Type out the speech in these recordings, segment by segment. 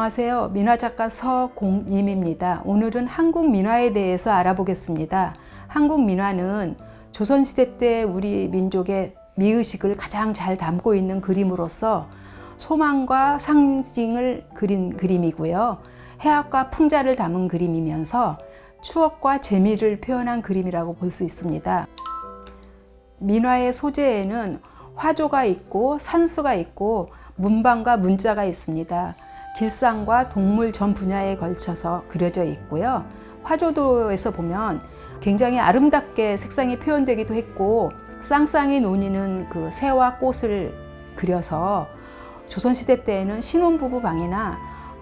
안녕하세요. 민화작가 서공임입니다. 오늘은 한국 민화에 대해서 알아보겠습니다. 한국 민화는 조선시대 때 우리 민족의 미의식을 가장 잘 담고 있는 그림으로서 소망과 상징을 그린 그림이고요. 해학과 풍자를 담은 그림이면서 추억과 재미를 표현한 그림이라고 볼 수 있습니다. 민화의 소재에는 화조가 있고 산수가 있고 문방과 문자가 있습니다. 길상과 동물 전 분야에 걸쳐서 그려져 있고요. 화조도에서 보면 굉장히 아름답게 색상이 표현되기도 했고 쌍쌍이 논이는 그 새와 꽃을 그려서 조선시대 때에는 신혼부부 방이나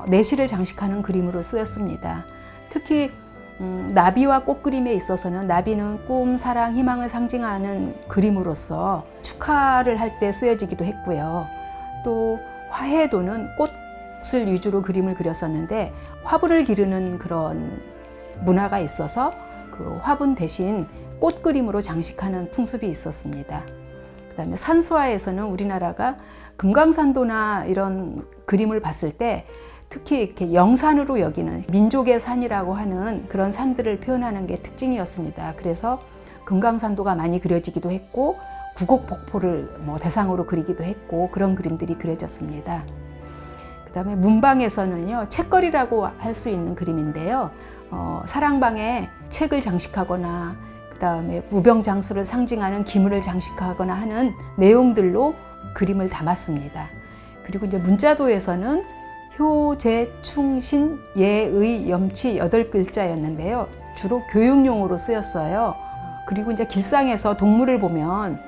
내실을 장식하는 그림으로 쓰였습니다. 특히 나비와 꽃그림에 있어서는 나비는 꿈, 사랑, 희망을 상징하는 그림으로서 축하를 할 때 쓰여지기도 했고요. 또 화해도는 꽃을 위주로 그림을 그렸었는데 화분을 기르는 그런 문화가 있어서 그 화분 대신 꽃 그림으로 장식하는 풍습이 있었습니다. 그다음에 산수화에서는 우리나라가 금강산도나 이런 그림을 봤을 때 특히 이렇게 영산으로 여기는 민족의 산이라고 하는 그런 산들을 표현하는 게 특징이었습니다. 그래서 금강산도가 많이 그려지기도 했고 구곡폭포를 대상으로 그리기도 했고 그런 그림들이 그려졌습니다. 그다음에 문방에서는요, 책거리라고 할 수 있는 그림인데요. 사랑방에 책을 장식하거나 그다음에 무병장수를 상징하는 기물을 장식하거나 하는 내용들로 그림을 담았습니다. 그리고 이제 문자도에서는 효, 재, 충, 신, 예, 의, 염치 8글자였는데요. 주로 교육용으로 쓰였어요. 그리고 이제 길상에서 동물을 보면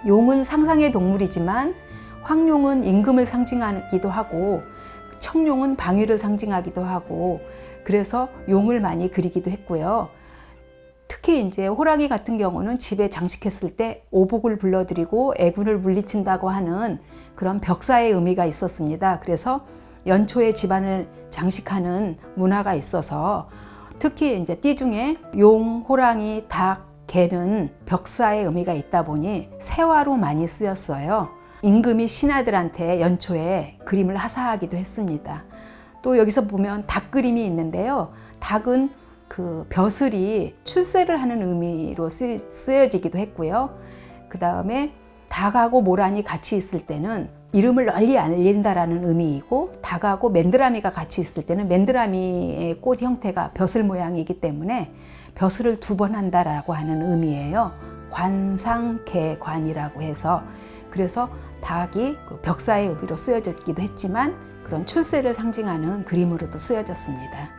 용은 상상의 동물이지만 황룡은 임금을 상징하기도 하고 청룡은 방위를 상징하기도 하고 그래서 용을 많이 그리기도 했고요. 특히 이제 호랑이 같은 경우는 집에 장식했을 때 오복을 불러들이고 애군을 물리친다고 하는 그런 벽사의 의미가 있었습니다. 그래서 연초에 집안을 장식하는 문화가 있어서 특히 이제 띠 중에 용, 호랑이, 닭, 개는 벽사의 의미가 있다 보니 세화로 많이 쓰였어요. 임금이 신하들한테 연초에 그림을 하사하기도 했습니다. 또 여기서 보면 닭 그림이 있는데요. 닭은 그 벼슬이 출세를 하는 의미로 쓰여지기도 했고요. 그 다음에 닭하고 모란이 같이 있을 때는 이름을 널리 알린다라는 의미이고 닭하고 맨드라미가 같이 있을 때는 맨드라미의 꽃 형태가 벼슬 모양이기 때문에 벼슬을 2번 한다라고 하는 의미예요. 관상개관이라고 해서 그래서 닭이 벽사의 의미로 쓰여졌기도 했지만 그런 출세를 상징하는 그림으로도 쓰여졌습니다.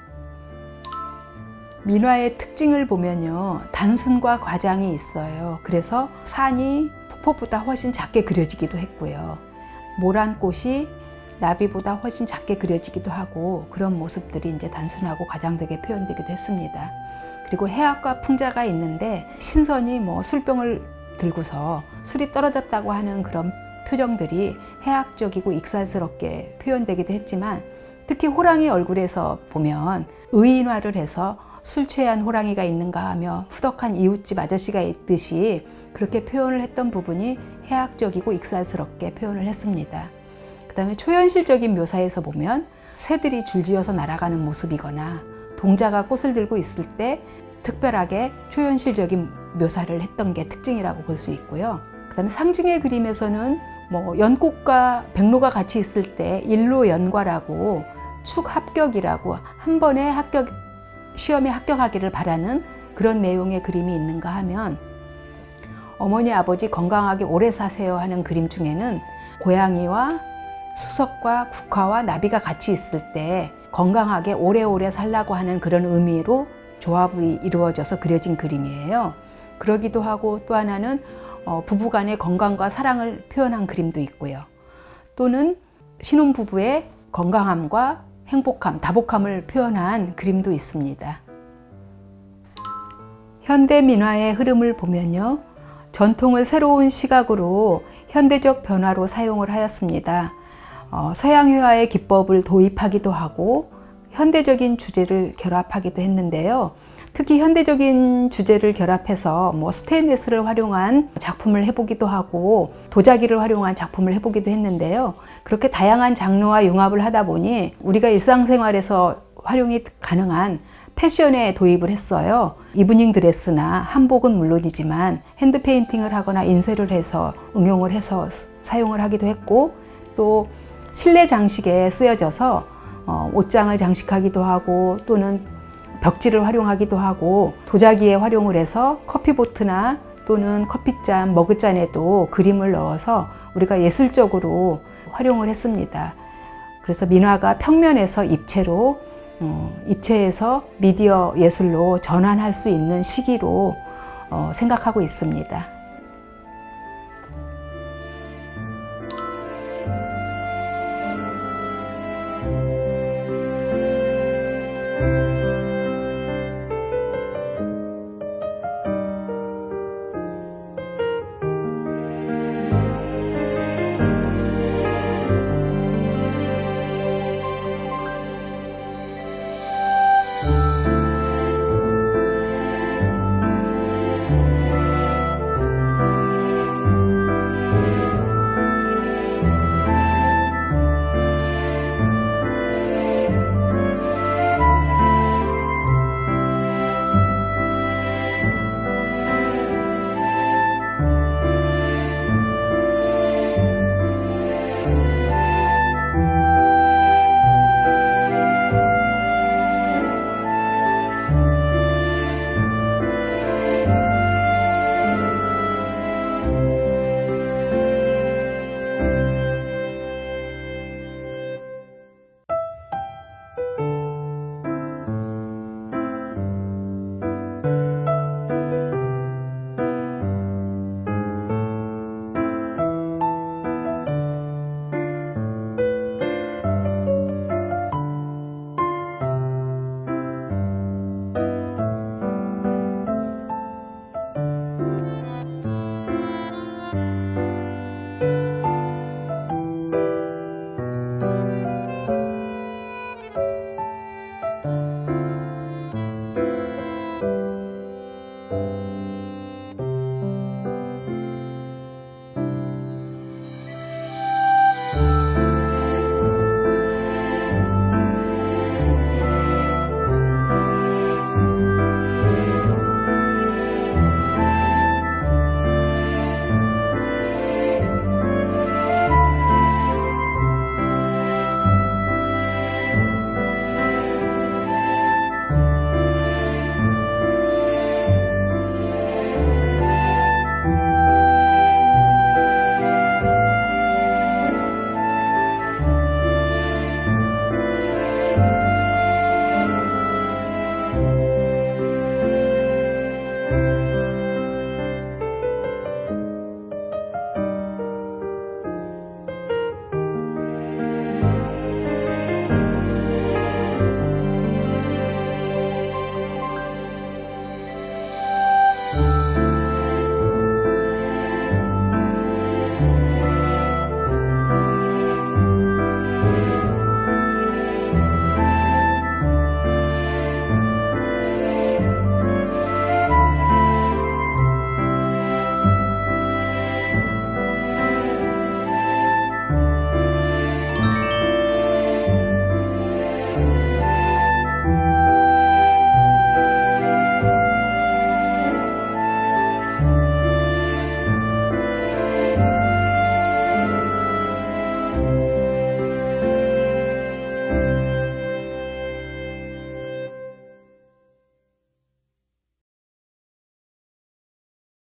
민화의 특징을 보면요, 단순과 과장이 있어요. 그래서 산이 폭포보다 훨씬 작게 그려지기도 했고요. 모란꽃이 나비보다 훨씬 작게 그려지기도 하고 그런 모습들이 이제 단순하고 과장되게 표현되기도 했습니다. 그리고 해학과 풍자가 있는데 신선이 술병을 들고서 술이 떨어졌다고 하는 그런 표정들이 해학적이고 익살스럽게 표현되기도 했지만 특히 호랑이 얼굴에서 보면 의인화를 해서 술 취한 호랑이가 있는가 하며 후덕한 이웃집 아저씨가 있듯이 그렇게 표현을 했던 부분이 해학적이고 익살스럽게 표현을 했습니다. 그 다음에 초현실적인 묘사에서 보면 새들이 줄지어서 날아가는 모습이거나 동자가 꽃을 들고 있을 때 특별하게 초현실적인 묘사를 했던 게 특징이라고 볼 수 있고요. 그 다음에 상징의 그림에서는 연꽃과 백로가 같이 있을 때 일로연과라고 축 합격이라고 한 번에 시험에 합격하기를 바라는 그런 내용의 그림이 있는가 하면 어머니 아버지 건강하게 오래 사세요 하는 그림 중에는 고양이와 수석과 국화와 나비가 같이 있을 때 건강하게 오래오래 살라고 하는 그런 의미로 조합이 이루어져서 그려진 그림이에요. 그러기도 하고 또 하나는 부부간의 건강과 사랑을 표현한 그림도 있고요. 또는 신혼부부의 건강함과 행복함, 다복함을 표현한 그림도 있습니다. 현대 민화의 흐름을 보면요, 전통을 새로운 시각으로 현대적 변화로 사용을 하였습니다. 서양 회화의 기법을 도입하기도 하고 현대적인 주제를 결합하기도 했는데요. 특히 현대적인 주제를 결합해서 뭐 스테인리스를 활용한 작품을 해보기도 하고 도자기를 활용한 작품을 해보기도 했는데요. 그렇게 다양한 장르와 융합을 하다 보니 우리가 일상생활에서 활용이 가능한 패션에 도입을 했어요. 이브닝 드레스나 한복은 물론이지만 핸드 페인팅을 하거나 인쇄를 해서 응용을 해서 사용을 하기도 했고, 또 실내 장식에 쓰여져서 옷장을 장식하기도 하고, 또는 벽지를 활용하기도 하고, 도자기에 활용을 해서 커피보트나 또는 커피잔, 머그잔에도 그림을 넣어서 우리가 예술적으로 활용을 했습니다. 그래서 민화가 평면에서 입체로, 입체에서 미디어 예술로 전환할 수 있는 시기로 생각하고 있습니다.